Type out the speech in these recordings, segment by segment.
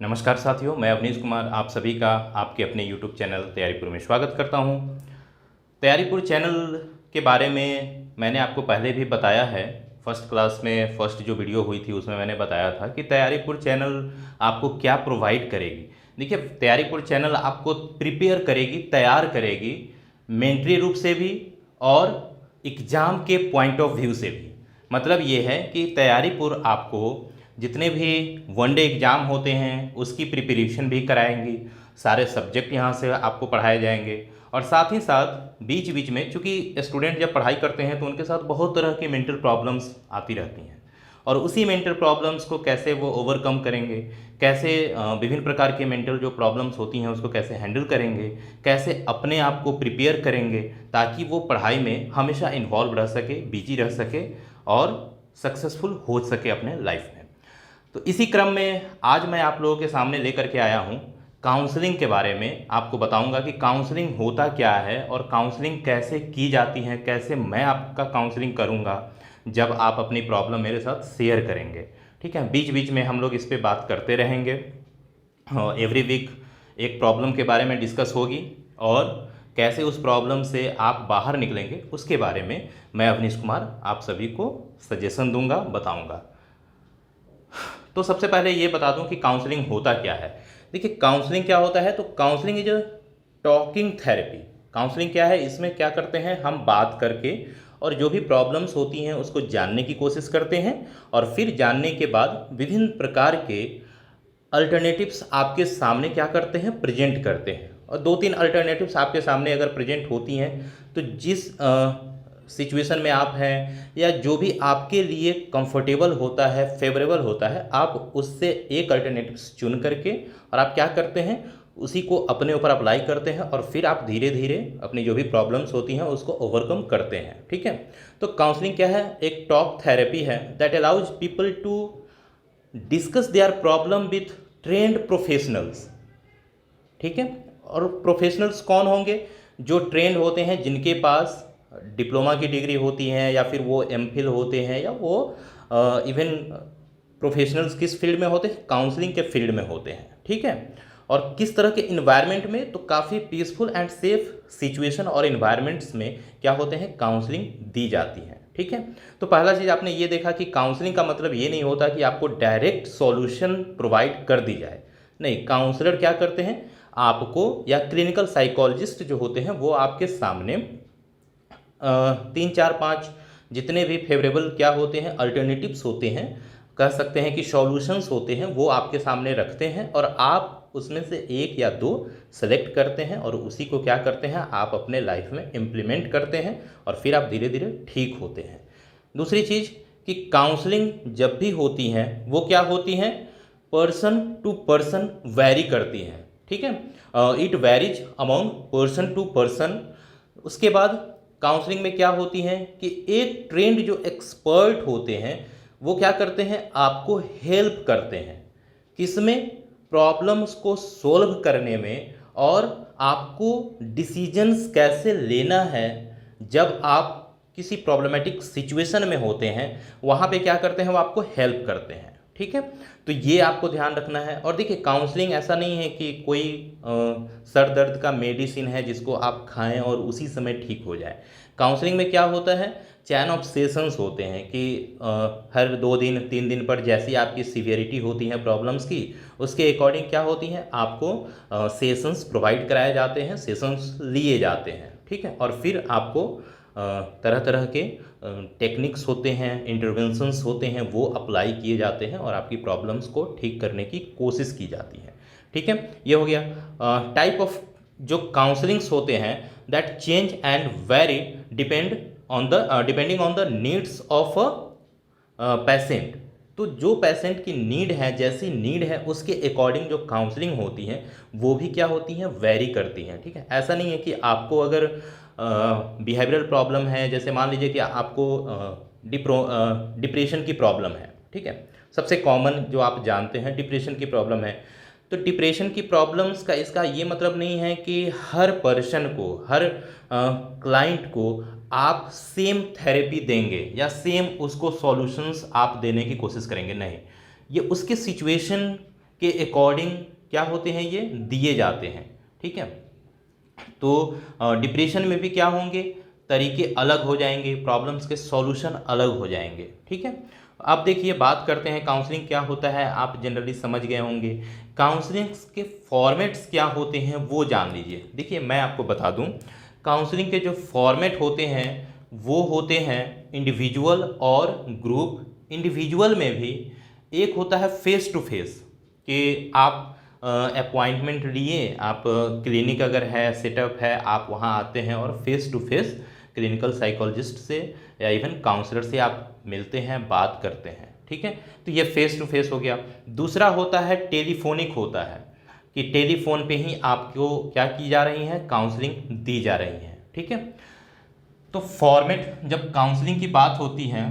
नमस्कार साथियों, मैं अवनीश कुमार आप सभी का आपके अपने YouTube चैनल तैयारीपुर में स्वागत करता हूं। तैयारीपुर चैनल के बारे में मैंने आपको पहले भी बताया है। फर्स्ट क्लास में फर्स्ट जो वीडियो हुई थी उसमें मैंने बताया था कि तैयारीपुर चैनल आपको क्या प्रोवाइड करेगी। देखिए, तैयारीपुर चैनल आपको प्रिपेयर करेगी, तैयार करेगी मेंटली रूप से भी और एग्ज़ाम के पॉइंट ऑफ व्यू से भी। मतलब ये है कि तैयारीपुर आपको जितने भी वनडे एग्ज़ाम होते हैं उसकी प्रिपरेशन भी कराएंगी। सारे सब्जेक्ट यहाँ से आपको पढ़ाए जाएंगे और साथ ही साथ बीच बीच में, चूँकि स्टूडेंट जब पढ़ाई करते हैं तो उनके साथ बहुत तरह की मेंटल प्रॉब्लम्स आती रहती हैं और उसी मेंटल प्रॉब्लम्स को कैसे वो ओवरकम करेंगे, कैसे विभिन्न प्रकार के मेंटल जो प्रॉब्लम्स होती हैं उसको कैसे हैंडल करेंगे, कैसे अपने आप को प्रिपेयर करेंगे ताकि वो पढ़ाई में हमेशा इन्वॉल्व रह सके, बिजी रह सके और सक्सेसफुल हो सके अपने लाइफ में। तो इसी क्रम में आज मैं आप लोगों के सामने लेकर के आया हूँ काउंसलिंग के बारे में। आपको बताऊंगा कि काउंसलिंग होता क्या है और काउंसलिंग कैसे की जाती है, कैसे मैं आपका काउंसलिंग करूंगा जब आप अपनी प्रॉब्लम मेरे साथ शेयर करेंगे। ठीक है, बीच बीच में हम लोग इस पर बात करते रहेंगे। एवरी वीक एक प्रॉब्लम के बारे में डिस्कस होगी और कैसे उस प्रॉब्लम से आप बाहर निकलेंगे उसके बारे में मैं अवनीश कुमार आप सभी को सजेशन दूंगा, बताऊंगा। तो सबसे पहले ये बता दूं कि काउंसलिंग होता क्या है। देखिए, काउंसलिंग क्या होता है, तो counselling is a talking therapy. Counselling क्या है, इसमें क्या करते हैं हम बात करके और जो भी प्रॉब्लम्स होती हैं उसको जानने की कोशिश करते हैं और फिर जानने के बाद विभिन्न प्रकार के अल्टरनेटिव्स आपके सामने क्या करते हैं, प्रेजेंट करते हैं। और दो तीन अल्टरनेटिव्स आपके सामने अगर प्रेजेंट होती हैं तो जिस सिचुएशन में आप हैं या जो भी आपके लिए कंफर्टेबल होता है, फेवरेबल होता है, आप उससे एक अल्टरनेटिव्स चुन करके और आप क्या करते हैं उसी को अपने ऊपर अप्लाई करते हैं और फिर आप धीरे धीरे अपनी जो भी प्रॉब्लम्स होती हैं उसको ओवरकम करते हैं। ठीक है, तो काउंसलिंग क्या है, एक टॉक थेरेपी है that allows people to discuss their problem with trained professionals. ठीक है, और प्रोफेशनल्स कौन होंगे, जो ट्रेंड होते हैं, जिनके पास डिप्लोमा की डिग्री होती हैं या फिर वो एमफिल होते हैं या वो इवन प्रोफेशनल्स किस फील्ड में होते हैं, काउंसलिंग के फील्ड में होते हैं। ठीक है, और किस तरह के इन्वायरमेंट में, तो काफ़ी पीसफुल एंड सेफ सिचुएशन और इन्वायरमेंट्स में क्या होते हैं, काउंसलिंग दी जाती है। ठीक है, तो पहला चीज़ आपने ये देखा कि काउंसलिंग का मतलब ये नहीं होता कि आपको डायरेक्ट सॉल्यूशन प्रोवाइड कर दी जाए। नहीं, काउंसलर क्या करते हैं, आपको या क्लिनिकल साइकोलॉजिस्ट जो होते हैं वो आपके सामने तीन चार पाँच जितने भी फेवरेबल क्या होते हैं, अल्टरनेटिव्स होते हैं, कह सकते हैं कि सॉल्यूशंस होते हैं, वो आपके सामने रखते हैं और आप उसमें से एक या दो सेलेक्ट करते हैं और उसी को क्या करते हैं, आप अपने लाइफ में इम्प्लीमेंट करते हैं और फिर आप धीरे धीरे ठीक होते हैं। दूसरी चीज़ कि काउंसलिंग जब भी होती हैं वो क्या होती हैं, पर्सन टू पर्सन वैरी करती हैं। ठीक है, it varies among person to person. उसके बाद काउंसलिंग में क्या होती हैं कि एक ट्रेंड जो एक्सपर्ट होते हैं वो क्या करते हैं, आपको हेल्प करते हैं किसमें, प्रॉब्लम्स को सोल्व करने में और आपको डिसीजंस कैसे लेना है जब आप किसी प्रॉब्लमेटिक सिचुएशन में होते हैं, वहाँ पे क्या करते हैं, वो आपको हेल्प करते हैं। ठीक है, तो ये आपको ध्यान रखना है। और देखिए, काउंसलिंग ऐसा नहीं है कि कोई सर दर्द का मेडिसिन है जिसको आप खाएं और उसी समय ठीक हो जाए। काउंसलिंग में क्या होता है, चैन ऑफ सेशंस होते हैं कि हर 2 दिन 3 दिन पर जैसी आपकी सीवियरिटी होती है प्रॉब्लम्स की, उसके अकॉर्डिंग क्या होती हैं, आपको सेशंस प्रोवाइड कराए जाते हैं, सेशंस लिए जाते हैं। ठीक है, और फिर आपको तरह तरह के टेक्निक्स होते हैं, इंटरवेंशंस होते हैं, वो अप्लाई किए जाते हैं और आपकी प्रॉब्लम्स को ठीक करने की कोशिश की जाती है। ठीक है, ये हो गया टाइप ऑफ जो काउंसलिंग्स होते हैं that change and very depending on the needs of patient. तो जो पेशेंट की नीड है, जैसी नीड है उसके अकॉर्डिंग जो काउंसलिंग होती है वो भी क्या होती हैं, वेरी करती हैं। ठीक है, ऐसा नहीं है कि आपको अगर बिहेवियरल प्रॉब्लम है, जैसे मान लीजिए कि आपको डिप्रेशन की प्रॉब्लम है। ठीक है, सबसे कॉमन जो आप जानते हैं डिप्रेशन की प्रॉब्लम है। तो डिप्रेशन की प्रॉब्लम्स का इसका ये मतलब नहीं है कि हर पर्सन को, हर क्लाइंट को आप सेम थेरेपी देंगे या सेम उसको सॉल्यूशंस आप देने की कोशिश करेंगे। नहीं, ये उसके सिचुएशन के अकॉर्डिंग क्या होते हैं, ये दिए जाते हैं। ठीक है, तो डिप्रेशन में भी क्या होंगे, तरीके अलग हो जाएंगे, प्रॉब्लम्स के सॉल्यूशन अलग हो जाएंगे। ठीक है, अब देखिए बात करते हैं काउंसलिंग क्या होता है, आप जनरली समझ गए होंगे। काउंसलिंग के फॉर्मेट्स क्या होते हैं वो जान लीजिए। देखिए मैं आपको बता दूं, काउंसलिंग के जो फॉर्मेट होते हैं वो होते हैं इंडिविजुअल और ग्रुप। इंडिविजुअल में भी एक होता है फेस टू फेस, कि आप अपॉइंटमेंट लिए, आप क्लिनिक अगर है, सेटअप है, आप वहाँ आते हैं और face to face clinical psychologist से या इवन काउंसलर से आप मिलते हैं, बात करते हैं। ठीक है, तो ये फेस टू फेस हो गया। दूसरा होता है टेलीफोनिक होता है, कि टेलीफोन पे ही आपको क्या की जा रही है, काउंसलिंग दी जा रही है। ठीक है, तो फॉर्मेट जब काउंसलिंग की बात होती है,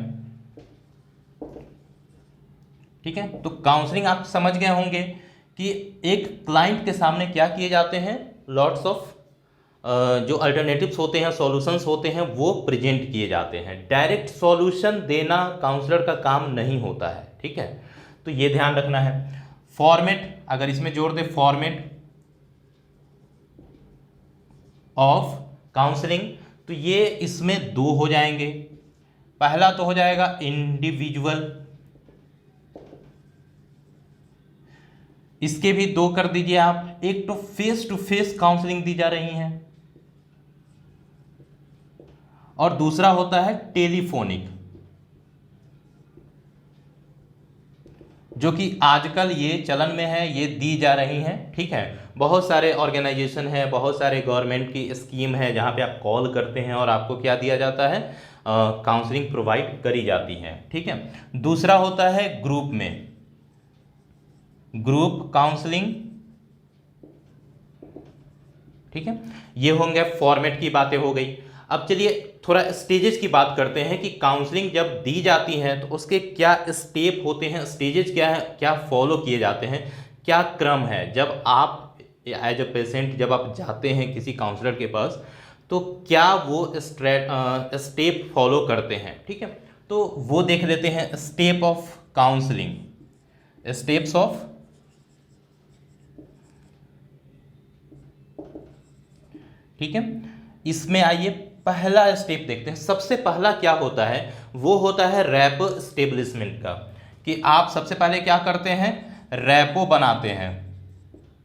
ठीक है, तो काउंसलिंग आप समझ गए होंगे कि एक क्लाइंट के सामने क्या किए जाते हैं, लॉट्स ऑफ जो अल्टरनेटिव्स होते हैं, सॉल्यूशंस होते हैं, वो प्रेजेंट किए जाते हैं। डायरेक्ट सॉल्यूशन देना काउंसलर का काम नहीं होता है। ठीक है, तो ये ध्यान रखना है। फॉर्मेट अगर इसमें जोड़ दे, फॉर्मेट ऑफ काउंसलिंग, तो ये इसमें दो हो जाएंगे। पहला तो हो जाएगा इंडिविजुअल, इसके भी दो कर दीजिए आप। एक तो फेस टू फेस काउंसलिंग दी जा रही है और दूसरा होता है टेलीफोनिक, जो कि आजकल ये चलन में है, ये दी जा रही हैं। ठीक है, बहुत सारे ऑर्गेनाइजेशन है, बहुत सारे गवर्नमेंट की स्कीम है जहाँ पे आप कॉल करते हैं और आपको क्या दिया जाता है, काउंसलिंग प्रोवाइड करी जाती है। ठीक है, दूसरा होता है ग्रुप में, ग्रुप काउंसलिंग। ठीक है, ये होंगे फॉर्मेट की बातें हो गई। अब चलिए थोड़ा स्टेजेस की बात करते हैं कि काउंसलिंग जब दी जाती है तो उसके क्या स्टेप होते हैं, स्टेजेस क्या है, क्या फॉलो किए जाते हैं, क्या क्रम है। जब आप एज अ पेशेंट जब आप जाते हैं किसी काउंसलर के पास, तो क्या वो स्टेप फॉलो करते हैं। ठीक है, तो वो देख लेते हैं। Step of counselling, steps of, ठीक है, इसमें आइए पहला स्टेप देखते हैं। सबसे पहला क्या होता है, वो होता है रैपो स्टेब्लिशमेंट का, कि आप सबसे पहले क्या करते हैं, रैपो बनाते हैं।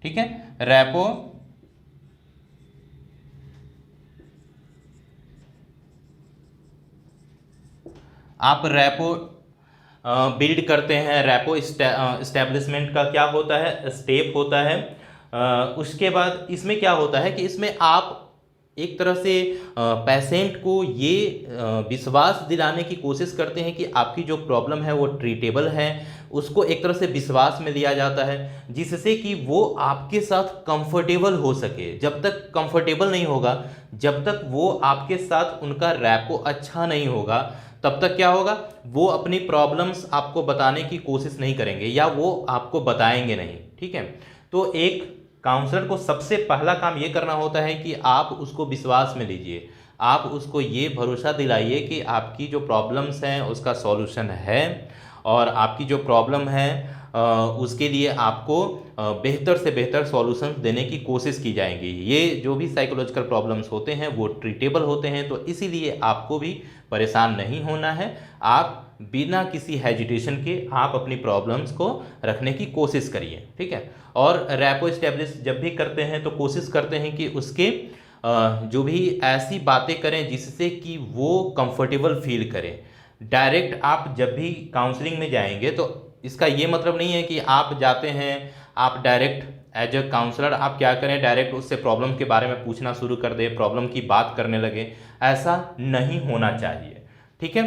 ठीक है, रैपो आप रैपो बिल्ड करते हैं। रैपो स्टैब्लिशमेंट का क्या होता है, स्टेप होता है। उसके बाद इसमें क्या होता है कि इसमें आप एक तरह से पेशेंट को ये विश्वास दिलाने की कोशिश करते हैं कि आपकी जो प्रॉब्लम है वो ट्रीटेबल है। उसको एक तरह से विश्वास में लिया जाता है, जिससे कि वो आपके साथ कंफर्टेबल हो सके। जब तक कंफर्टेबल नहीं होगा, जब तक वो आपके साथ उनका रैपो अच्छा नहीं होगा, तब तक क्या होगा, वो अपनी प्रॉब्लम्स आपको बताने की कोशिश नहीं करेंगे या वो आपको बताएंगे नहीं। ठीक है, तो एक काउंसलर को सबसे पहला काम ये करना होता है कि आप उसको विश्वास में लीजिए, आप उसको ये भरोसा दिलाइए कि आपकी जो प्रॉब्लम्स हैं उसका सॉल्यूशन है, और आपकी जो प्रॉब्लम है उसके लिए आपको बेहतर से बेहतर सॉल्यूशंस देने की कोशिश की जाएंगी। ये जो भी साइकोलॉजिकल प्रॉब्लम्स होते हैं वो ट्रीटेबल होते हैं, तो इसीलिए आपको भी परेशान नहीं होना है। आप बिना किसी हेजिटेशन के आप अपनी प्रॉब्लम्स को रखने की कोशिश करिए। ठीक है, और रैपो इस्टेब्लिश जब भी करते हैं तो कोशिश करते हैं कि उसके जो भी ऐसी बातें करें जिससे कि वो कंफर्टेबल फील करें। डायरेक्ट आप जब भी काउंसलिंग में जाएंगे तो इसका ये मतलब नहीं है कि आप जाते हैं, आप डायरेक्ट एज अ काउंसलर आप क्या करें, डायरेक्ट उससे प्रॉब्लम के बारे में पूछना शुरू कर दें, प्रॉब्लम की बात करने लगे। ऐसा नहीं होना चाहिए। ठीक है,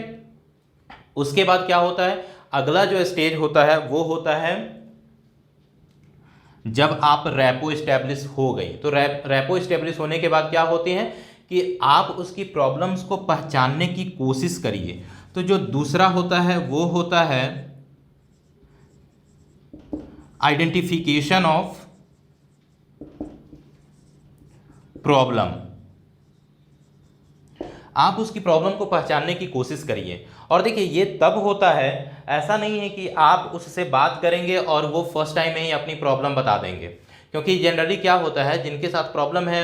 उसके बाद क्या होता है, अगला जो स्टेज होता है वो होता है जब आप रैपो इस्टेब्लिश हो गई। तो रैपो इस्टेब्लिश होने के बाद क्या होते हैं कि आप उसकी प्रॉब्लम्स को पहचानने की कोशिश करिए। तो जो दूसरा होता है वो होता है आइडेंटिफिकेशन ऑफ प्रॉब्लम। आप उसकी प्रॉब्लम को पहचानने की कोशिश करिए। और देखिए ये तब होता है, ऐसा नहीं है कि आप उससे बात करेंगे और वो फर्स्ट टाइम में ही अपनी प्रॉब्लम बता देंगे, क्योंकि जनरली क्या होता है, जिनके साथ प्रॉब्लम है,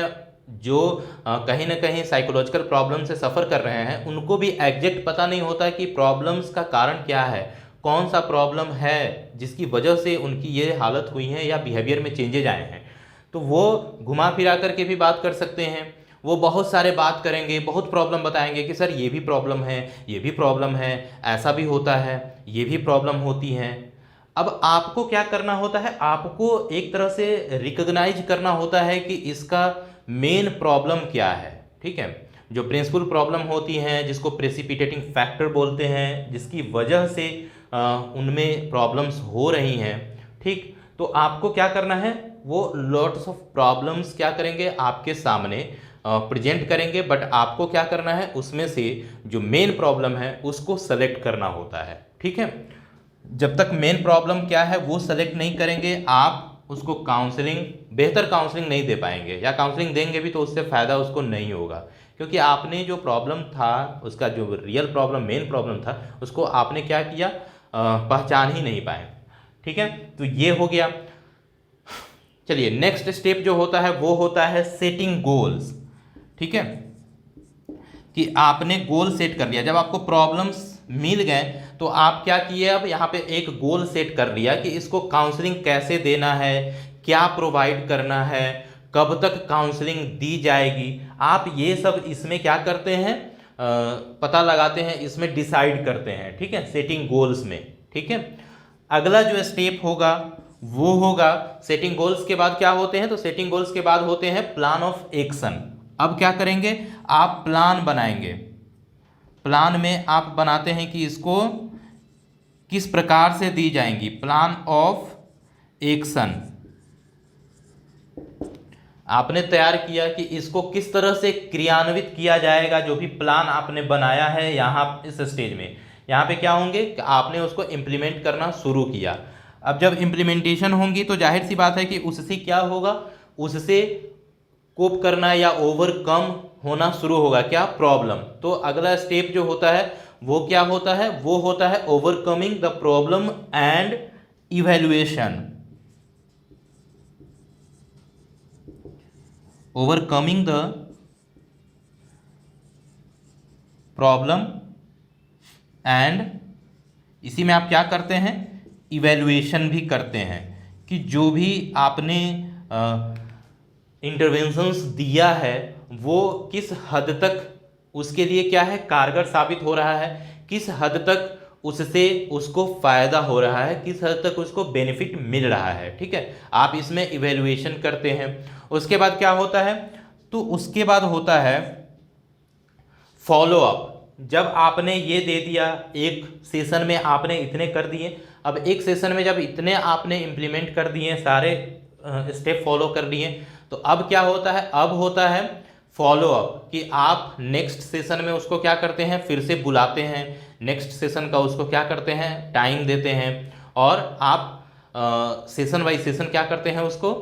जो कहीं ना कहीं साइकोलॉजिकल प्रॉब्लम से सफ़र कर रहे हैं, उनको भी एग्जैक्ट पता नहीं होता कि प्रॉब्लम्स का कारण क्या है, कौन सा प्रॉब्लम है जिसकी वजह से उनकी ये हालत हुई है या बिहेवियर में चेंजेज आए हैं। तो वो घुमा फिरा करके भी बात कर सकते हैं, वो बहुत सारे बात करेंगे, बहुत प्रॉब्लम बताएंगे कि सर ये भी प्रॉब्लम है, ये भी प्रॉब्लम है, ऐसा भी होता है, ये भी प्रॉब्लम होती है। अब आपको क्या करना होता है, आपको एक तरह से रिकॉग्नाइज करना होता है कि इसका मेन प्रॉब्लम क्या है। ठीक है, जो प्रिंसिपल प्रॉब्लम होती हैं, जिसको प्रेसिपिटेटिंग फैक्टर बोलते हैं, जिसकी वजह से उनमें प्रॉब्लम्स हो रही हैं। ठीक, तो आपको क्या करना है, वो लॉट्स ऑफ प्रॉब्लम्स क्या करेंगे, आपके सामने प्रेजेंट करेंगे, बट आपको क्या करना है, उसमें से जो मेन प्रॉब्लम है उसको सेलेक्ट करना होता है। ठीक है, जब तक मेन प्रॉब्लम क्या है वो सेलेक्ट नहीं करेंगे, आप उसको काउंसलिंग, बेहतर काउंसलिंग नहीं दे पाएंगे, या काउंसलिंग देंगे भी तो उससे फ़ायदा उसको नहीं होगा, क्योंकि आपने जो प्रॉब्लम था, उसका जो रियल प्रॉब्लम, मेन प्रॉब्लम था, उसको आपने क्या किया, पहचान ही नहीं पाए। ठीक है, तो ये हो गया। चलिए नेक्स्ट स्टेप जो होता है वो होता है सेटिंग गोल्स। ठीक है, कि आपने गोल सेट कर लिया, जब आपको प्रॉब्लम्स मिल गए तो आप क्या किए, अब यहाँ पे एक गोल सेट कर लिया कि इसको काउंसलिंग कैसे देना है, क्या प्रोवाइड करना है, कब तक काउंसलिंग दी जाएगी। आप ये सब इसमें क्या करते हैं, पता लगाते हैं, इसमें डिसाइड करते हैं। ठीक है, सेटिंग गोल्स में। ठीक है, अगला जो स्टेप होगा वो होगा सेटिंग गोल्स के बाद क्या होते हैं, तो सेटिंग गोल्स के बाद होते हैं प्लान ऑफ एक्शन। अब क्या करेंगे, आप प्लान बनाएंगे। प्लान में आप बनाते हैं कि इसको किस प्रकार से दी जाएंगी, प्लान ऑफ एक्शन आपने तैयार किया कि इसको किस तरह से क्रियान्वित किया जाएगा। जो भी प्लान आपने बनाया है यहाँ इस स्टेज में, यहाँ पे क्या होंगे कि आपने उसको इम्प्लीमेंट करना शुरू किया। अब जब इम्प्लीमेंटेशन होंगी तो जाहिर सी बात है कि उससे क्या होगा, उससे कोप करना या ओवरकम होना शुरू होगा क्या, प्रॉब्लम। तो अगला स्टेप जो होता है वो क्या होता है, वो होता है overcoming the problem and evaluation. Overcoming the problem and, इसी में आप क्या करते हैं, इवैल्यूएशन भी करते हैं कि जो भी आपने इंटरवेंशंस दिया है वो किस हद तक उसके लिए क्या है, कारगर साबित हो रहा है, किस हद तक उससे उसको फ़ायदा हो रहा है, किस हद तक उसको बेनिफिट मिल रहा है। ठीक है, आप इसमें इवैल्यूएशन करते हैं। उसके बाद क्या होता है, तो उसके बाद होता है फॉलो अप। जब आपने ये दे दिया, एक सेशन में आपने इतने कर दिए, अब एक सेशन में जब इतने आपने इम्प्लीमेंट कर दिए, सारे स्टेप फॉलो कर लिए, तो अब क्या होता है, अब होता है फॉलो अप, कि आप नेक्स्ट सेशन में उसको क्या करते हैं, फिर से बुलाते हैं, नेक्स्ट सेशन का उसको क्या करते हैं, टाइम देते हैं, और आप सेशन बाई सेशन क्या करते हैं, उसको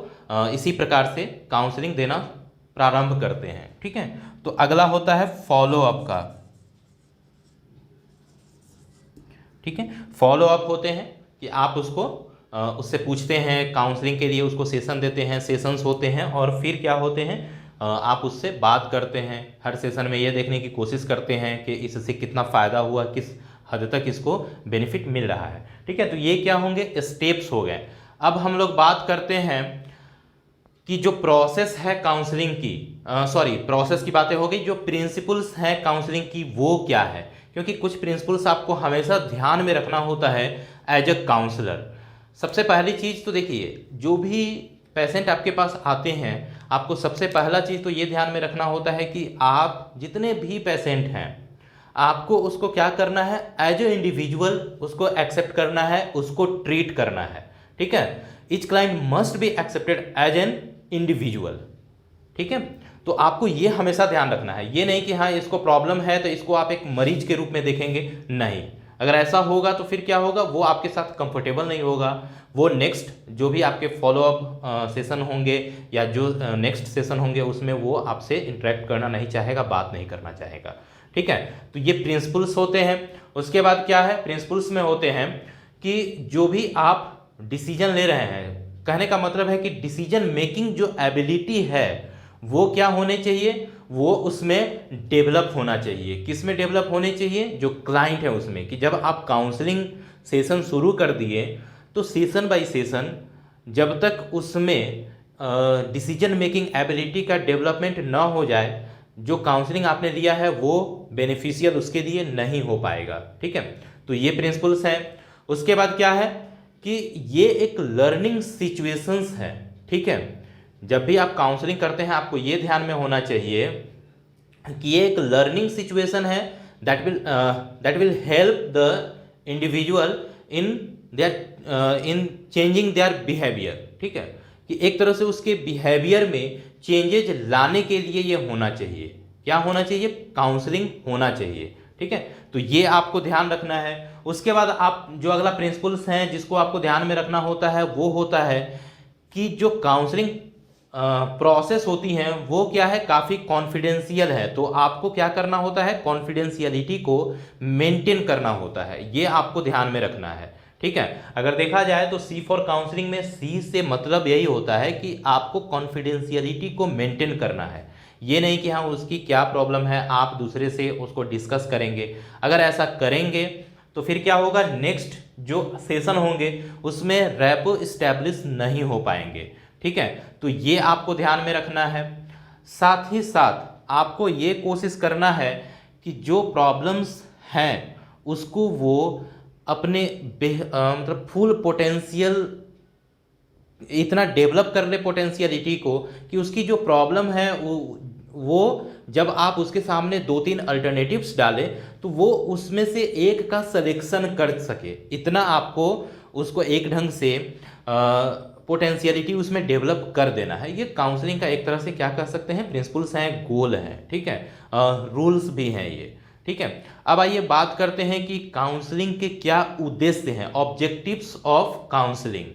इसी प्रकार से काउंसलिंग देना प्रारंभ करते हैं। ठीक है, तो अगला होता है फॉलो अप का। ठीक है, फॉलो अप होते हैं कि आप उसको उससे पूछते हैं, काउंसलिंग के लिए उसको सेशन देते हैं, सेशंस होते हैं, और फिर क्या होते हैं, आप उससे बात करते हैं। हर सेशन में ये देखने की कोशिश करते हैं कि इससे कितना फ़ायदा हुआ, किस हद तक इसको बेनिफिट मिल रहा है। ठीक है, तो ये क्या होंगे, स्टेप्स हो गए। अब हम लोग बात करते हैं कि जो प्रोसेस है काउंसलिंग की, प्रोसेस की बातें हो गई, जो प्रिंसिपल्स हैं काउंसलिंग की वो क्या है, क्योंकि कुछ प्रिंसिपल्स आपको हमेशा ध्यान में रखना होता है एज अ काउंसलर। सबसे पहली चीज़ तो देखिए, जो भी पेशेंट आपके पास आते हैं, आपको सबसे पहला चीज़ तो ये ध्यान में रखना होता है कि आप जितने भी पेशेंट हैं, आपको उसको क्या करना है, एज ए इंडिविजुअल उसको एक्सेप्ट करना है, उसको ट्रीट करना है। ठीक है, each client must be accepted as an individual. ठीक है, तो आपको ये हमेशा ध्यान रखना है, ये नहीं कि हाँ इसको प्रॉब्लम है तो इसको आप एक मरीज के रूप में देखेंगे, नहीं। अगर ऐसा होगा तो फिर क्या होगा, वो आपके साथ कंफर्टेबल नहीं होगा, वो नेक्स्ट जो भी आपके फॉलोअप सेशन होंगे या जो नेक्स्ट सेशन होंगे उसमें वो आपसे इंटरेक्ट करना नहीं चाहेगा, बात नहीं करना चाहेगा। ठीक है। तो ये प्रिंसिपल्स होते हैं। उसके बाद क्या है, प्रिंसिपल्स में होते हैं कि जो भी आप डिसीजन ले रहे हैं, कहने का मतलब है कि डिसीजन मेकिंग जो एबिलिटी है वो क्या होने चाहिए, वो उसमें डेवलप होना चाहिए। किस में डेवलप होने चाहिए, जो क्लाइंट है उसमें। कि जब आप काउंसलिंग सेशन शुरू कर दिए तो सेशन बाय सेशन जब तक उसमें डिसीजन मेकिंग एबिलिटी का डेवलपमेंट ना हो जाए, जो काउंसलिंग आपने लिया है वो बेनिफिशियल उसके लिए नहीं हो पाएगा। ठीक है, तो ये प्रिंसिपल्स हैं। उसके बाद क्या है कि ये एक लर्निंग सिचुएशंस है। ठीक है, जब भी आप काउंसलिंग करते हैं आपको ये ध्यान में होना चाहिए कि ये एक लर्निंग सिचुएशन है that will help the individual in changing their behaviour. ठीक है, कि एक तरह से उसके बिहेवियर में चेंजेज लाने के लिए ये होना चाहिए। क्या होना चाहिए, काउंसलिंग होना चाहिए। ठीक है, तो ये आपको ध्यान रखना है। उसके बाद आप जो अगला प्रिंसिपल्स हैं जिसको आपको ध्यान में रखना होता है वो होता है कि जो काउंसलिंग प्रोसेस होती हैं वो क्या है, काफ़ी कॉन्फिडेंशियल है। तो आपको क्या करना होता है, कॉन्फिडेंशियलिटी को मेंटेन करना होता है, ये आपको ध्यान में रखना है। ठीक है, अगर देखा जाए तो सी फॉर काउंसलिंग में सी से मतलब यही होता है कि आपको कॉन्फिडेंशियलिटी को मेंटेन करना है। ये नहीं कि हाँ उसकी क्या प्रॉब्लम है आप दूसरे से उसको डिस्कस करेंगे। अगर ऐसा करेंगे तो फिर क्या होगा, नेक्स्ट जो सेशन होंगे उसमें रैपो इस्टेब्लिश नहीं हो पाएंगे। ठीक है, तो ये आपको ध्यान में रखना है। साथ ही साथ आपको ये कोशिश करना है कि जो प्रॉब्लम्स हैं उसको वो अपने मतलब फुल पोटेंशियल इतना डेवलप कर ले पोटेंशियलिटी को कि उसकी जो प्रॉब्लम है वो जब आप उसके सामने 2-3 अल्टरनेटिव्स डालें तो वो उसमें से एक का सिलेक्शन कर सके। इतना आपको उसको एक ढंग से पोटेंशियलिटी उसमें डेवलप कर देना है। ये काउंसलिंग का एक तरह से क्या कह सकते हैं, प्रिंसिपल्स हैं, गोल हैं। ठीक है, रूल्स भी हैं ये। ठीक है, अब आइए बात करते हैं कि काउंसलिंग के क्या उद्देश्य हैं, ऑब्जेक्टिव्स ऑफ काउंसलिंग।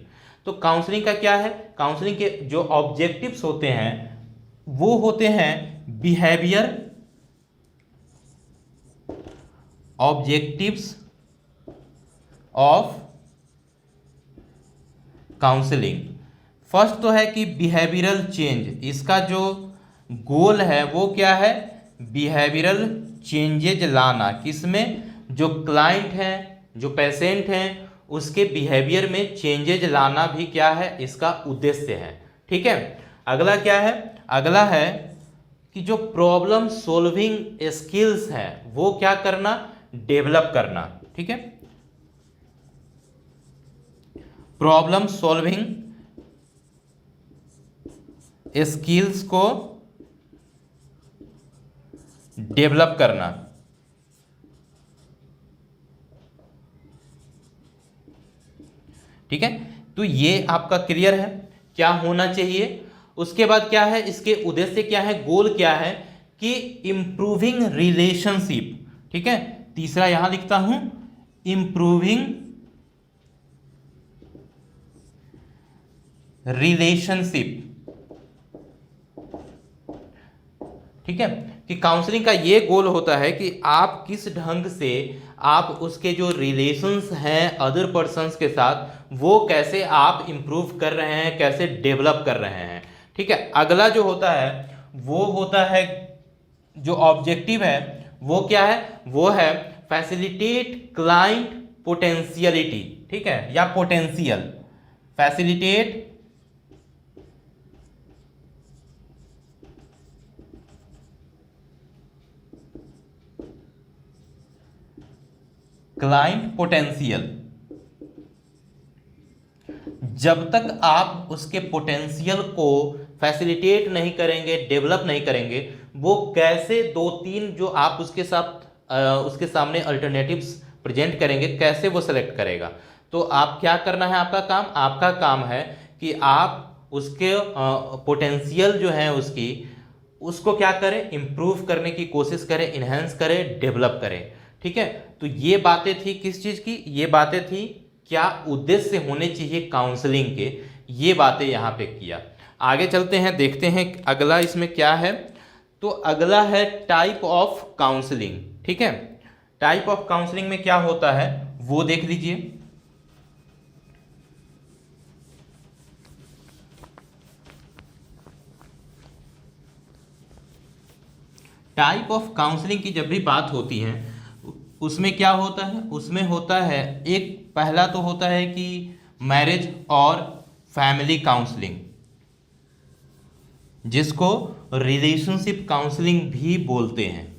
तो काउंसलिंग का क्या है, काउंसलिंग के जो ऑब्जेक्टिव्स होते हैं वो होते हैं behaviour, objectives of counselling. First तो है कि बिहेवियरल चेंज, इसका जो गोल है वो क्या है, बिहेवियरल चेंजेज लाना। किसमें, जो क्लाइंट हैं, जो पेशेंट हैं, उसके बिहेवियर में चेंजेज लाना भी क्या है, इसका उद्देश्य है। ठीक है, अगला क्या है, अगला है कि जो प्रॉब्लम सॉल्विंग स्किल्स हैं वो क्या करना, डेवलप करना। ठीक है, प्रॉब्लम सॉल्विंग स्किल्स को डेवलप करना। ठीक है, तो ये आपका क्लियर है क्या होना चाहिए। उसके बाद क्या है, इसके उद्देश्य क्या है, गोल क्या है कि इंप्रूविंग रिलेशनशिप। ठीक है, तीसरा यहां लिखता हूं, इंप्रूविंग रिलेशनशिप। ठीक है, कि काउंसलिंग का ये गोल होता है कि आप किस ढंग से आप उसके जो रिलेशंस हैं अदर पर्सन्स के साथ वो कैसे आप इंप्रूव कर रहे हैं, कैसे डेवलप कर रहे हैं। ठीक है, अगला जो होता है वो होता है, जो ऑब्जेक्टिव है वो क्या है, वो है फैसिलिटेट क्लाइंट पोटेंशियलिटी। ठीक है, या पोटेंशियल, फैसिलिटेट क्लाइंट पोटेंशियल। जब तक आप उसके पोटेंशियल को फैसिलिटेट नहीं करेंगे, डेवलप नहीं करेंगे, वो कैसे 2-3 जो आप उसके साथ उसके सामने अल्टरनेटिव्स प्रेजेंट करेंगे, कैसे वो सेलेक्ट करेगा। तो आप क्या करना है, आपका काम है कि आप उसके पोटेंशियल जो है उसको क्या करें, इम्प्रूव करने की कोशिश करें, इन्हेंस करें, डेवलप करें। ठीक है, तो ये बातें थी किस चीज़ की, ये बातें थी क्या उद्देश्य होने चाहिए काउंसलिंग के, ये बातें यहाँ पे किया। आगे चलते हैं, देखते हैं अगला इसमें क्या है। तो अगला है टाइप ऑफ काउंसलिंग। ठीक है, टाइप ऑफ काउंसलिंग में क्या होता है वो देख लीजिए। टाइप ऑफ काउंसलिंग की जब भी बात होती है उसमें क्या होता है, उसमें होता है एक पहला तो होता है कि मैरिज और फैमिली काउंसलिंग, जिसको रिलेशनशिप काउंसलिंग भी बोलते हैं।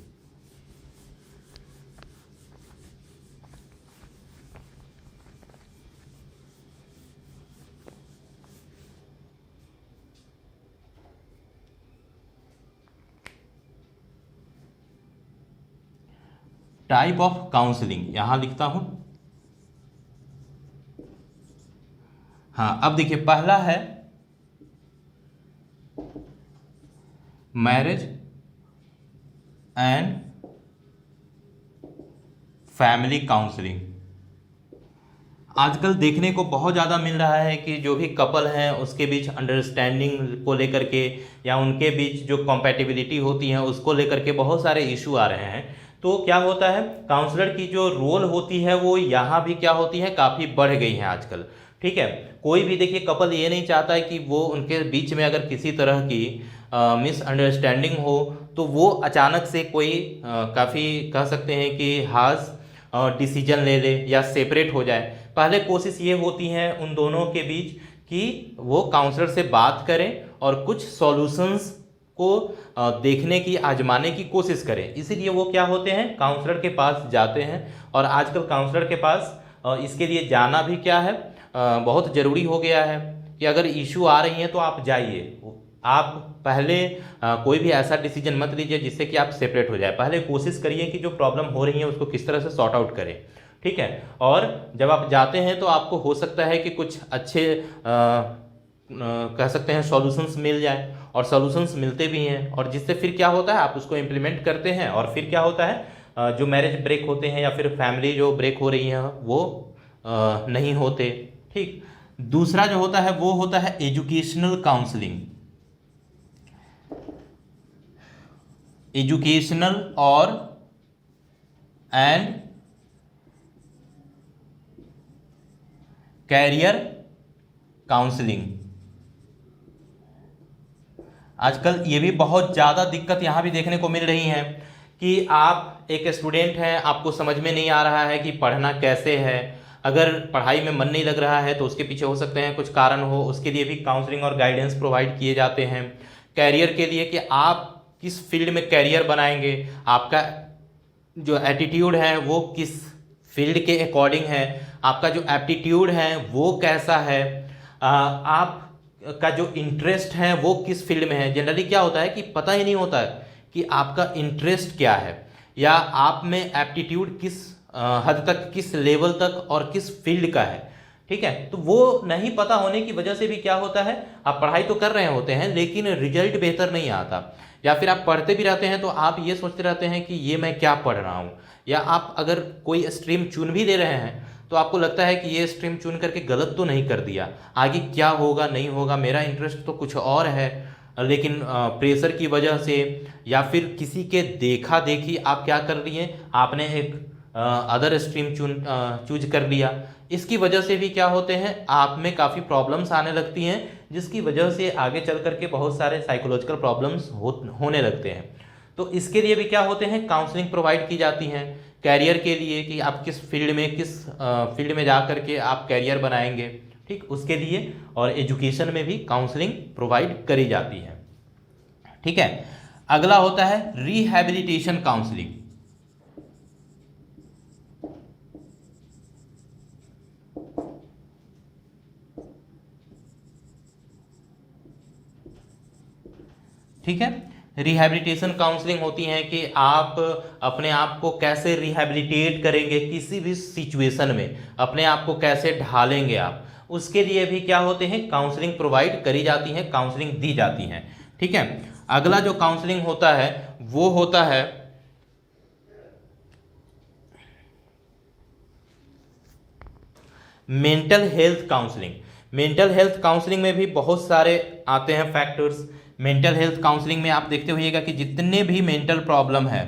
टाइप ऑफ काउंसलिंग यहां लिखता हूं। हाँ, अब देखिए पहला है मैरिज एंड फैमिली काउंसलिंग। आजकल देखने को बहुत ज़्यादा मिल रहा है कि जो भी कपल हैं उसके बीच अंडरस्टैंडिंग को लेकर के या उनके बीच जो कॉम्पैटिबिलिटी होती है उसको लेकर के बहुत सारे इशू आ रहे हैं। तो क्या होता है, काउंसलर की जो रोल होती है वो यहाँ भी क्या होती है, काफ़ी बढ़ गई है आजकल। ठीक है, कोई भी देखिए कपल ये नहीं चाहता है कि वो उनके बीच में अगर किसी तरह की मिसअंडरस्टैंडिंग हो तो वो अचानक से कोई काफ़ी कह सकते हैं कि हार्श डिसीजन ले ले या सेपरेट हो जाए। पहले कोशिश ये होती है उन दोनों के बीच कि वो काउंसलर से बात करें और कुछ सॉल्यूशंस को देखने की, आजमाने की कोशिश करें। इसीलिए वो क्या होते हैं, काउंसलर के पास जाते हैं। और आजकल काउंसलर के पास इसके लिए जाना भी क्या है, बहुत ज़रूरी हो गया है कि अगर इशू आ रही हैं तो आप जाइए। आप पहले कोई भी ऐसा डिसीजन मत लीजिए जिससे कि आप सेपरेट हो जाए। पहले कोशिश करिए कि जो प्रॉब्लम हो रही है उसको किस तरह से सॉर्ट आउट करें। ठीक है, और जब आप जाते हैं तो आपको हो सकता है कि कुछ अच्छे कह सकते हैं सॉल्यूशंस मिल जाए, और सॉल्यूशंस मिलते भी हैं, और जिससे फिर क्या होता है आप उसको इम्प्लीमेंट करते हैं, और फिर क्या होता है जो मैरिज ब्रेक होते हैं या फिर फैमिली जो ब्रेक हो रही है वो नहीं होते। ठीक, दूसरा जो होता है वो होता है एजुकेशनल काउंसलिंग। एजुकेशनल और एंड कैरियर काउंसलिंग। आजकल ये भी बहुत ज़्यादा दिक्कत यहाँ भी देखने को मिल रही है कि आप एक स्टूडेंट हैं, आपको समझ में नहीं आ रहा है कि पढ़ना कैसे है। अगर पढ़ाई में मन नहीं लग रहा है तो उसके पीछे हो सकते हैं कुछ कारण हो, उसके लिए भी काउंसलिंग और गाइडेंस प्रोवाइड किए जाते हैं। कैरियर के लिए कि आप किस फील्ड में कैरियर बनाएंगे, आपका जो एटीट्यूड है वो किस फील्ड के अकॉर्डिंग है, आपका जो एप्टीट्यूड है वो कैसा है, आप का जो इंटरेस्ट है वो किस फील्ड में है। जनरली क्या होता है कि पता ही नहीं होता है कि आपका इंटरेस्ट क्या है या आप में एप्टीट्यूड किस हद तक, किस लेवल तक और किस फील्ड का है। ठीक है, तो वो नहीं पता होने की वजह से भी क्या होता है, आप पढ़ाई तो कर रहे होते हैं लेकिन रिजल्ट बेहतर नहीं आता, या फिर आप पढ़ते भी रहते हैं तो आप ये सोचते रहते हैं कि ये मैं क्या पढ़ रहा हूँ। या आप अगर कोई स्ट्रीम चुन भी ले रहे हैं तो आपको लगता है कि ये स्ट्रीम चुन करके गलत तो नहीं कर दिया, आगे क्या होगा नहीं होगा, मेरा इंटरेस्ट तो कुछ और है, लेकिन प्रेशर की वजह से या फिर किसी के देखा देखी आप क्या कर लिए, आपने एक अदर स्ट्रीम चूज कर लिया। इसकी वजह से भी क्या होते हैं, आप में काफ़ी प्रॉब्लम्स आने लगती हैं, जिसकी वजह से आगे चल करके बहुत सारे साइकोलॉजिकल प्रॉब्लम्स होने लगते हैं। तो इसके लिए भी क्या होते हैं, काउंसलिंग प्रोवाइड की जाती हैं कैरियर के लिए कि आप किस फील्ड में जा करके आप कैरियर बनाएंगे। ठीक, उसके लिए और एजुकेशन में भी काउंसलिंग प्रोवाइड करी जाती है। ठीक है, अगला होता है रिहैबिलिटेशन काउंसलिंग। ठीक है, रिहैबिलिटेशन काउंसलिंग होती है कि आप अपने आप को कैसे रिहैबिलिटेट करेंगे, किसी भी सिचुएशन में अपने आप को कैसे ढालेंगे आप, उसके लिए भी क्या होते हैं, काउंसलिंग प्रोवाइड करी जाती है, काउंसलिंग दी जाती है। ठीक है, अगला जो काउंसलिंग होता है वो होता है mental health counselling. Mental health counselling में भी बहुत सारे आते हैं फैक्टर्स मेंटल हेल्थ काउंसलिंग में आप देखते होइएगा कि जितने भी मेंटल प्रॉब्लम है,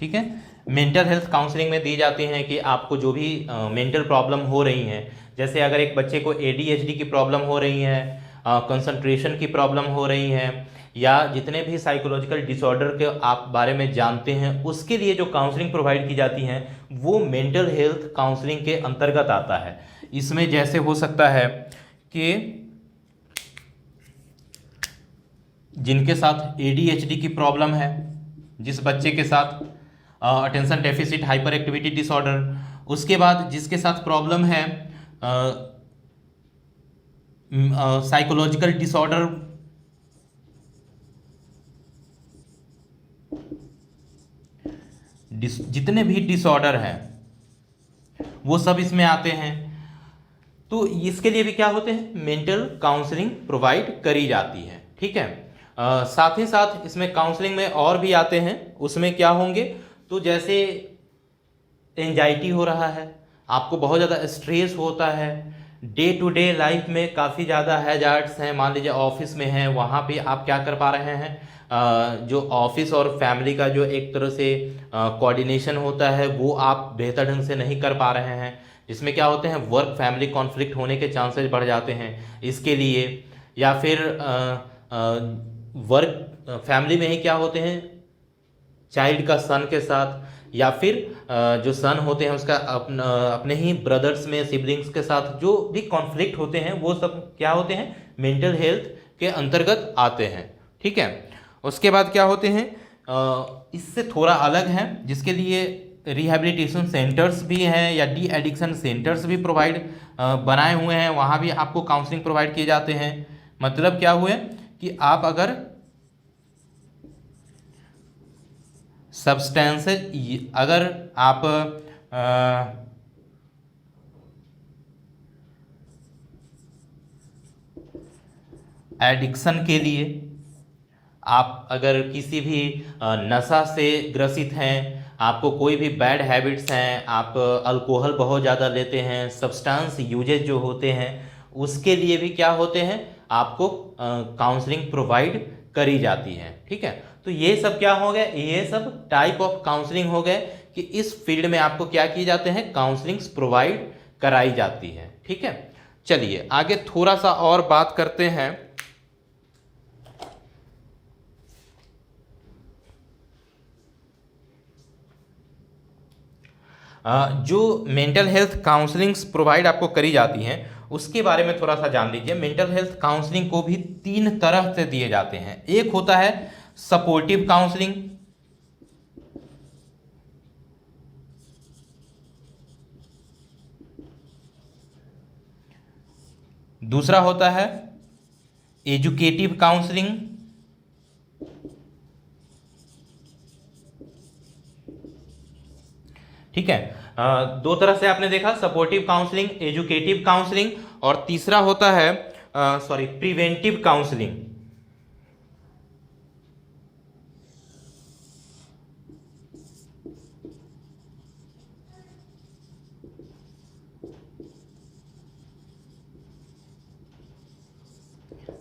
ठीक है, मेंटल हेल्थ काउंसलिंग में दी जाती हैं कि आपको जो भी मेंटल प्रॉब्लम हो रही हैं, जैसे अगर एक बच्चे को ADHD की प्रॉब्लम हो रही है, कंसंट्रेशन की प्रॉब्लम हो रही है, या जितने भी साइकोलॉजिकल डिसऑर्डर के आप बारे में जानते हैं, उसके लिए जो काउंसलिंग प्रोवाइड की जाती हैं वो मेंटल हेल्थ काउंसलिंग के अंतर्गत आता है। इसमें जैसे हो सकता है कि जिनके साथ ADHD की प्रॉब्लम है, जिस बच्चे के साथ attention deficit hyper activity disorder, उसके बाद जिसके साथ प्रॉब्लम है साइकोलॉजिकल डिसऑर्डर, जितने भी डिसऑर्डर हैं वो सब इसमें आते हैं। तो इसके लिए भी क्या होते हैं, मेंटल काउंसलिंग प्रोवाइड करी जाती है, ठीक है। साथ ही साथ इसमें काउंसलिंग में और भी आते हैं, उसमें क्या होंगे, तो जैसे एंजाइटी हो रहा है, आपको बहुत ज़्यादा स्ट्रेस होता है, डे टू डे लाइफ में काफ़ी ज़्यादा हैजार्ड्स हैं, मान लीजिए ऑफिस में हैं, वहाँ पे आप क्या कर पा रहे हैं, जो ऑफिस और फैमिली का जो एक तरह से कोऑर्डिनेशन होता है वो आप बेहतर ढंग से नहीं कर पा रहे हैं, जिसमें क्या होते हैं, वर्क फैमिली कॉन्फ्लिक्ट होने के चांसेस बढ़ जाते हैं इसके लिए। या फिर वर्क फैमिली में ही क्या होते हैं, चाइल्ड का सन के साथ, या फिर जो सन होते हैं उसका अपने ही ब्रदर्स में सिबलिंग्स के साथ जो भी कॉन्फ्लिक्ट होते हैं, वो सब क्या होते हैं, मेंटल हेल्थ के अंतर्गत आते हैं, ठीक है। उसके बाद क्या होते हैं, इससे थोड़ा अलग है, जिसके लिए रिहैबिलिटेशन सेंटर्स भी हैं या डी एडिक्शन सेंटर्स भी प्रोवाइड बनाए हुए हैं, वहाँ भी आपको काउंसलिंग प्रोवाइड किए जाते हैं। मतलब क्या हुए कि आप अगर सब्सटेंसेस, अगर आप एडिक्शन के लिए, आप अगर किसी भी नशा से ग्रसित हैं, आपको कोई भी बैड हैबिट्स हैं, आप अल्कोहल बहुत ज़्यादा लेते हैं, सब्सटेंस यूजेज जो होते हैं, उसके लिए भी क्या होते हैं, आपको काउंसलिंग प्रोवाइड करी जाती है, ठीक है। तो ये सब क्या हो गए, ये सब टाइप ऑफ काउंसलिंग हो गए कि इस फील्ड में आपको क्या किए जाते हैं, काउंसलिंग्स प्रोवाइड कराई जाती है, ठीक है। चलिए आगे थोड़ा सा और बात करते हैं। जो मेंटल हेल्थ काउंसलिंग्स प्रोवाइड आपको करी जाती हैं उसके बारे में थोड़ा सा जान लीजिए। मेंटल हेल्थ काउंसलिंग को भी 3 तरह से दिए जाते हैं। एक होता है सपोर्टिव काउंसलिंग, दूसरा होता है एजुकेटिव काउंसलिंग, ठीक है। दो तरह से आपने देखा, सपोर्टिव काउंसलिंग, एजुकेटिव काउंसलिंग, और तीसरा होता है प्रिवेंटिव काउंसलिंग।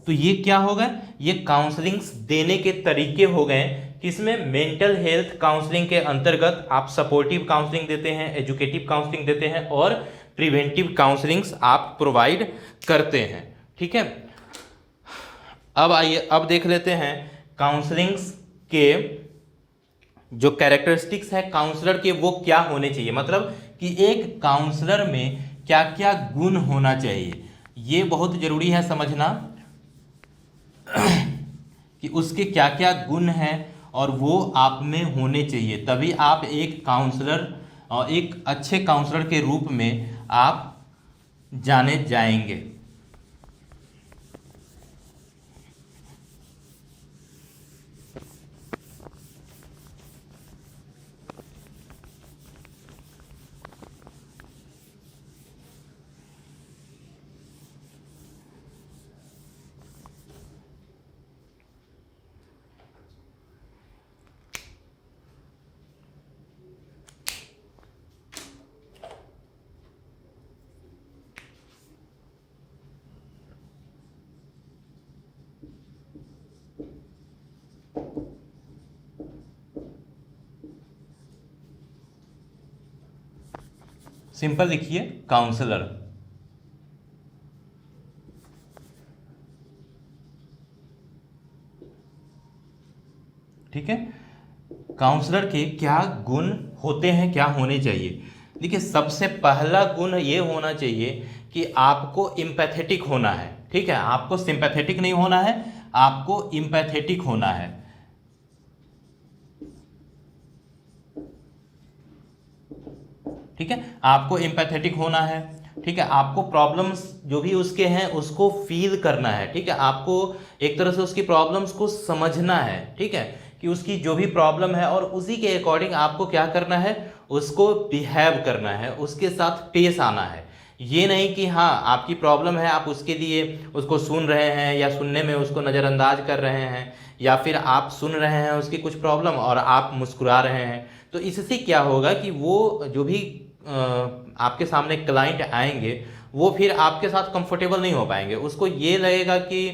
तो ये क्या हो गए, ये काउंसलिंग्स देने के तरीके हो गए, किसमें, मेंटल हेल्थ काउंसलिंग के अंतर्गत आप सपोर्टिव काउंसलिंग देते हैं, एजुकेटिव काउंसलिंग देते हैं, और प्रिवेंटिव काउंसलिंग्स आप प्रोवाइड करते हैं, ठीक है। अब आइए, अब देख लेते हैं काउंसलिंग्स के जो कैरेक्टरिस्टिक्स है काउंसलर के, वो क्या होने चाहिए, मतलब कि एक काउंसलर में क्या क्या गुण होना चाहिए। ये बहुत जरूरी है समझना कि उसके क्या क्या गुण हैं और वो आप में होने चाहिए, तभी आप एक काउंसलर और एक अच्छे काउंसलर के रूप में आप जाने जाएंगे। सिंपल लिखिए काउंसलर। ठीक है, काउंसलर के क्या गुण होते हैं, क्या होने चाहिए? देखिए, सबसे पहला गुण ये होना चाहिए कि आपको इम्पैथेटिक होना है। ठीक है, आपको सिंपैथेटिक नहीं होना है, आपको इम्पैथेटिक होना है। ठीक है, आपको इम्पैथेटिक होना है। ठीक है, आपको प्रॉब्लम्स जो भी उसके हैं उसको फील करना है। ठीक है, आपको एक तरह से उसकी प्रॉब्लम्स को समझना है। ठीक है, कि उसकी जो भी प्रॉब्लम है और उसी के अकॉर्डिंग आपको क्या करना है, उसको बिहेव करना है, उसके साथ पेश आना है। ये नहीं कि हाँ आपकी प्रॉब्लम है, आप उसके लिए उसको सुन रहे हैं या सुनने में उसको नज़रअंदाज कर रहे हैं, या फिर आप सुन रहे हैं उसकी कुछ प्रॉब्लम और आप मुस्कुरा रहे हैं। तो इससे क्या होगा कि वो जो भी आपके सामने क्लाइंट आएंगे वो फिर आपके साथ कंफर्टेबल नहीं हो पाएंगे। उसको ये लगेगा कि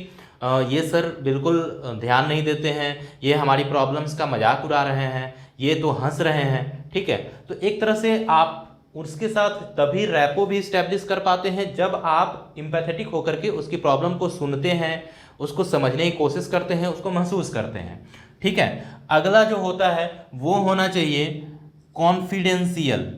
ये सर बिल्कुल ध्यान नहीं देते हैं, ये हमारी प्रॉब्लम्स का मजाक उड़ा रहे हैं, ये तो हंस रहे हैं। ठीक है, तो एक तरह से आप उसके साथ तभी रैपो भी इस्टेब्लिश कर पाते हैं जब आप एम्पैथेटिक होकर के उसकी प्रॉब्लम को सुनते हैं, उसको समझने की कोशिश करते हैं, उसको महसूस करते हैं। ठीक है, अगला जो होता है वो होना चाहिए कॉन्फिडेंशियल।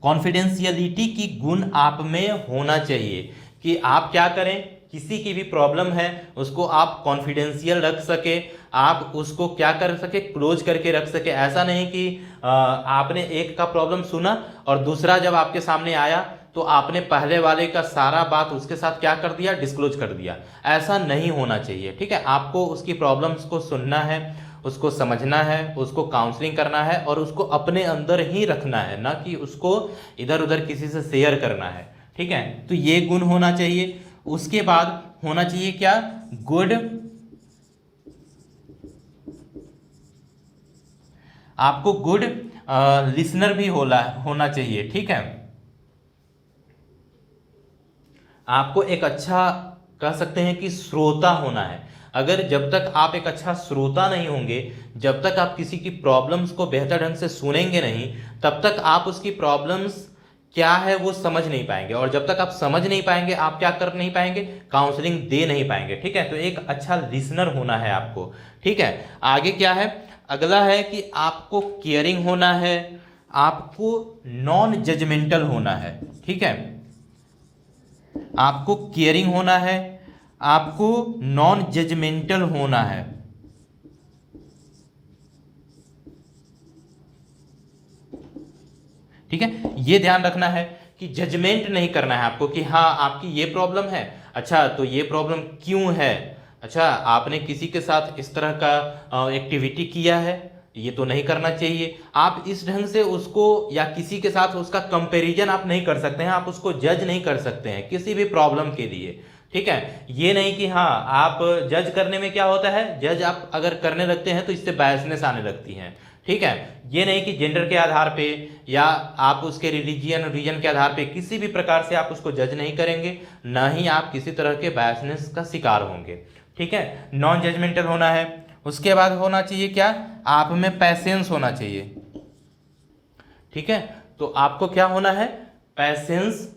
कॉन्फिडेंशियलिटी की गुण आप में होना चाहिए कि आप क्या करें, किसी की भी प्रॉब्लम है उसको आप कॉन्फिडेंशियल रख सके, आप उसको क्या कर सके, क्लोज करके रख सके। ऐसा नहीं कि आपने एक का प्रॉब्लम सुना और दूसरा जब आपके सामने आया तो आपने पहले वाले का सारा बात उसके साथ क्या कर दिया, डिस्क्लोज कर दिया। ऐसा नहीं होना चाहिए। ठीक है, आपको उसकी प्रॉब्लम्स को सुनना है, उसको समझना है, उसको काउंसलिंग करना है और उसको अपने अंदर ही रखना है, ना कि उसको इधर उधर किसी से शेयर करना है। ठीक है, तो ये गुण होना चाहिए। उसके बाद होना चाहिए क्या, गुड, आपको गुड लिसनर भी होना चाहिए। ठीक है, आपको एक अच्छा कह सकते हैं कि श्रोता होना है। अगर जब तक आप एक अच्छा श्रोता नहीं होंगे, जब तक आप किसी की प्रॉब्लम्स को बेहतर ढंग से सुनेंगे नहीं, तब तक आप उसकी प्रॉब्लम्स क्या है वो समझ नहीं पाएंगे, और जब तक आप समझ नहीं पाएंगे आप क्या कर नहीं पाएंगे, काउंसलिंग दे नहीं पाएंगे। ठीक है, तो एक अच्छा लिसनर होना है आपको। ठीक है, आगे क्या है, अगला है कि आपको केयरिंग होना है, आपको नॉन जजमेंटल होना है। ठीक है, आपको केयरिंग होना है, आपको नॉन जजमेंटल होना है। ठीक है, ये ध्यान रखना है कि जजमेंट नहीं करना है आपको कि हाँ आपकी ये प्रॉब्लम है, अच्छा तो ये प्रॉब्लम क्यों है, अच्छा आपने किसी के साथ इस तरह का एक्टिविटी किया है, ये तो नहीं करना चाहिए। आप इस ढंग से उसको या किसी के साथ उसका कंपैरिजन आप नहीं कर सकते हैं, आप उसको जज नहीं कर सकते हैं किसी भी प्रॉब्लम के लिए। ठीक है, ये नहीं कि हाँ आप जज करने में क्या होता है, जज आप अगर करने लगते हैं तो इससे बायसनेस आने लगती है। ठीक है, ये नहीं कि जेंडर के आधार पे या आप उसके रीजन के आधार पे किसी भी प्रकार से आप उसको जज नहीं करेंगे, ना ही आप किसी तरह के बायसनेस का शिकार होंगे। ठीक है, नॉन जजमेंटल होना है। उसके बाद होना चाहिए क्या, आप में पैसेंस होना चाहिए। ठीक है, तो आपको क्या होना है, पैसेंस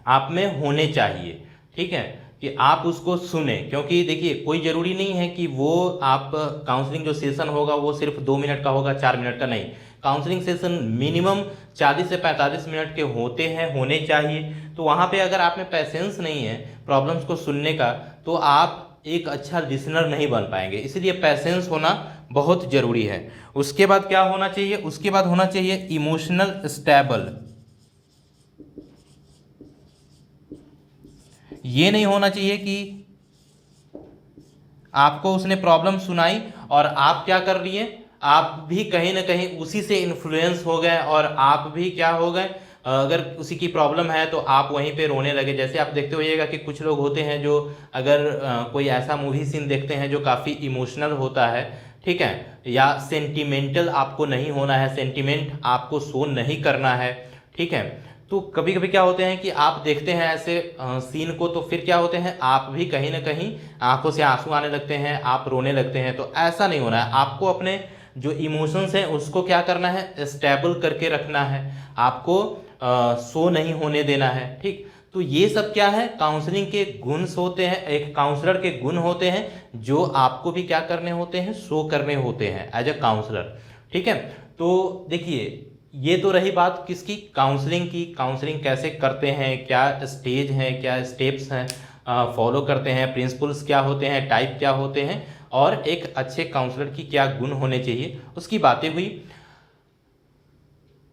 आप में होने चाहिए। ठीक है, कि आप उसको सुने, क्योंकि देखिए कोई ज़रूरी नहीं है कि वो आप काउंसलिंग जो सेशन होगा वो सिर्फ 2 मिनट का होगा, 4 मिनट का नहीं। काउंसलिंग सेशन मिनिमम 40 से 45 मिनट के होते हैं, होने चाहिए। तो वहाँ पे अगर आप में पैसेंस नहीं है प्रॉब्लम्स को सुनने का, तो आप एक अच्छा लिसनर नहीं बन पाएंगे। इसलिए पैसेंस होना बहुत ज़रूरी है। उसके बाद क्या होना चाहिए, उसके बाद होना चाहिए इमोशनल स्टेबल। ये नहीं होना चाहिए कि आपको उसने प्रॉब्लम सुनाई और आप क्या कर लिए, आप भी कहीं ना कहीं उसी से इन्फ्लुएंस हो गए और आप भी क्या हो गए, अगर उसी की प्रॉब्लम है तो आप वहीं पे रोने लगे। जैसे आप देखते होइएगा कि कुछ लोग होते हैं जो अगर कोई ऐसा मूवी सीन देखते हैं जो काफ़ी इमोशनल होता है, ठीक है, या सेंटिमेंटल आपको नहीं होना है, सेंटिमेंट आपको शो नहीं करना है। ठीक है, तो कभी कभी क्या होते हैं कि आप देखते हैं ऐसे सीन को, तो फिर क्या होते हैं, आप भी कहीं ना कहीं आंखों से आंसू आने लगते हैं, आप रोने लगते हैं। तो ऐसा नहीं होना है, आपको अपने जो इमोशंस हैं उसको क्या करना है, स्टेबल करके रखना है, आपको सो नहीं होने देना है। ठीक, तो ये सब क्या है, काउंसलिंग के गुण होते हैं, एक काउंसलर के गुण होते हैं जो आपको भी क्या करने होते हैं, शो करने होते हैं एज अ काउंसलर। ठीक है, तो देखिए ये तो रही बात किसकी, काउंसलिंग की। काउंसलिंग कैसे करते हैं, क्या स्टेज हैं, क्या स्टेप्स हैं फॉलो करते हैं, प्रिंसिपल्स क्या होते हैं, टाइप क्या होते हैं, और एक अच्छे काउंसलर की क्या गुण होने चाहिए, उसकी बातें हुई।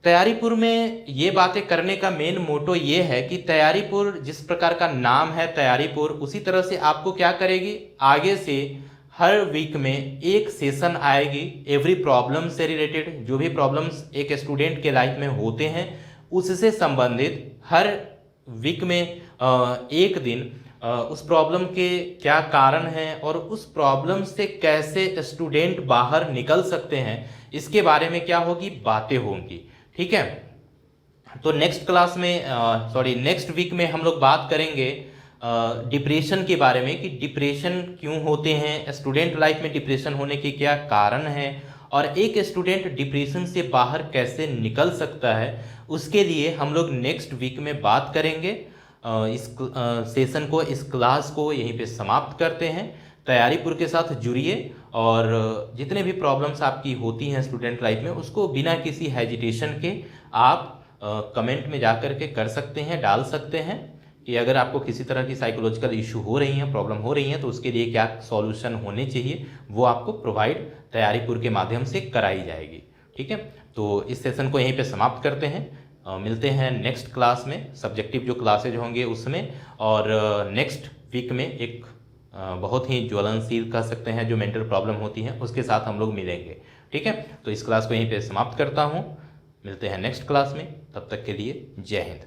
तैयारीपुर में ये बातें करने का मेन मोटो ये है कि तैयारीपुर जिस प्रकार का नाम है तैयारीपुर, उसी तरह से आपको क्या करेगी, आगे से हर वीक में एक सेशन आएगी एवरी प्रॉब्लम से रिलेटेड। जो भी प्रॉब्लम्स एक स्टूडेंट के लाइफ में होते हैं उससे संबंधित हर वीक में एक दिन उस प्रॉब्लम के क्या कारण हैं और उस प्रॉब्लम से कैसे स्टूडेंट बाहर निकल सकते हैं, इसके बारे में क्या होगी, बातें होंगी। ठीक है, तो नेक्स्ट क्लास में नेक्स्ट वीक में हम लोग बात करेंगे डिप्रेशन के बारे में, कि डिप्रेशन क्यों होते हैं, स्टूडेंट लाइफ में डिप्रेशन होने के क्या कारण हैं, और एक स्टूडेंट डिप्रेशन से बाहर कैसे निकल सकता है, उसके लिए हम लोग नेक्स्ट वीक में बात करेंगे। इस सेशन को, इस क्लास को यहीं पे समाप्त करते हैं। तैयारीपुर के साथ जुड़िए और जितने भी प्रॉब्लम्स आपकी होती हैं स्टूडेंट लाइफ में, उसको बिना किसी हेजिटेशन के आप कमेंट में जा कर के कर सकते हैं, डाल सकते हैं कि अगर आपको किसी तरह की साइकोलॉजिकल इशू हो रही हैं, प्रॉब्लम हो रही हैं, तो उसके लिए क्या सॉल्यूशन होने चाहिए, वो आपको प्रोवाइड तैयारीपुर के माध्यम से कराई जाएगी। ठीक है, तो इस सेशन को यहीं पे समाप्त करते हैं। मिलते हैं नेक्स्ट क्लास में, सब्जेक्टिव जो क्लासेज होंगे उसमें, और नेक्स्ट वीक में एक बहुत ही ज्वलनशील कह सकते हैं जो मेंटल प्रॉब्लम होती है उसके साथ हम लोग मिलेंगे। ठीक है, तो इस क्लास को यहीं पे समाप्त करता हूँ। मिलते हैं नेक्स्ट क्लास में, तब तक के लिए जय हिंद।